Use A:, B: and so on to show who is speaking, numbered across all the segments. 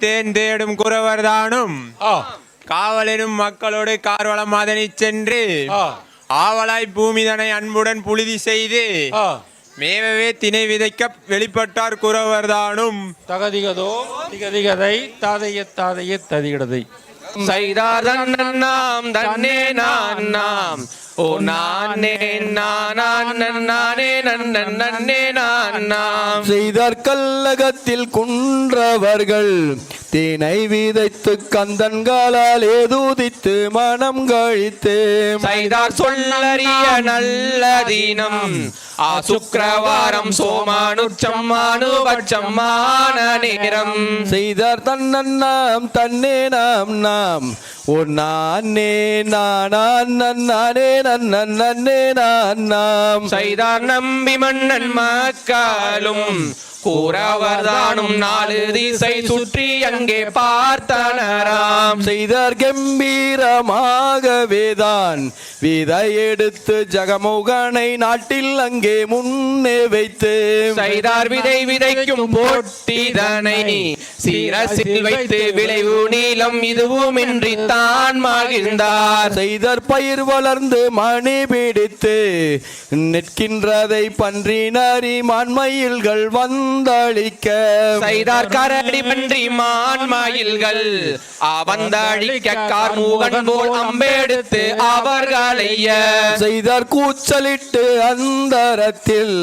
A: தேன் தேடும் குறவர் தானும் காவலனும் மக்களோடு கார்வளம் அதனை சென்று ஆவலாய் பூமிதனை அன்புடன் புழுதி செய்து மேவவே திணை விதைக்க வெளிப்பட்டார் குறவர் தானும்
B: தகதிகதோ திகதிகதை தாதைய தாதைய ததிகடதை
C: செய்தார் தன்னாம் தன்னே நாம் ஓ நானே நானே நன்னே நாம்
D: செய்தார் கல்லகத்தில் குன்றவர்கள் தேனை விதைத்து கந்தன்களால் ஏதூதித்து மனம் கழித்து
C: செய்தார் சொல்லறிய நல்ல தினம் சுக்கிரவாரம் சோமானுச்சம் அனுபட்சமான நேரம்
D: செய்தார் தன்னன்னாம் தன்னே நாம் ஓ நானே நானே நன்னே நாம்
C: செய்தார் நம்பி மன்னன் மக்களும் கூறவர்தானும் நாலு திசை சுற்றி அங்கே பார்த்தனராம்
D: செய்தார் கம்பீரமாகவேதான் விதை எடுத்து ஜகமுகனை நாட்டில் அங்கே முன்னே வைத்து
C: செய்தார் விதை விதைக்கும் போட்டிதனை சீரசில் வைத்து விளைவு நீளம் இதுவும் இன்றி தான் மகிழ்ந்தார்
D: செய்தார் பயிர் வளர்ந்து மணி பிடித்து நிற்கின்றதை பன்றி நரி மான்மயில்கள் வந்தளிக்க
C: செய்தார் கரடி பன்றி மான்மயில்கள் வந்தளிக்க கார்மூகன் போல் அம்பெடுத்து அவர்களைய
D: செய்தார் கூச்சலிட்டு அந்தரத்தில்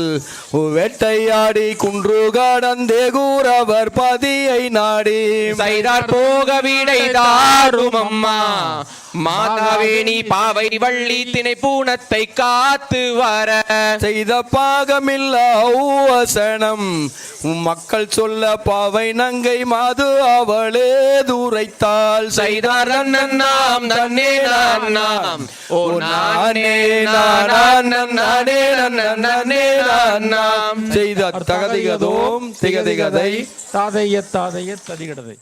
D: வேட்டையாடி குன்று கடந்தே கூறவர் பதியை நாடி
C: செய்தார் போக விடை தாரும் அம்மா மாதாவேணி பாவை வள்ளி திணை பூனத்தை காத்து வர
D: செய்த பாகமில்ல வசனம் மக்கள் சொல்ல பாவை நங்கை மாது அவளே தூரைத்தாள்
C: செய்தார் நாம் தன்னே நாம் ஓ நானே
D: செய்த தகதிகதோம் திகதிகதை
B: தாதைய தாதைய ததிகடதை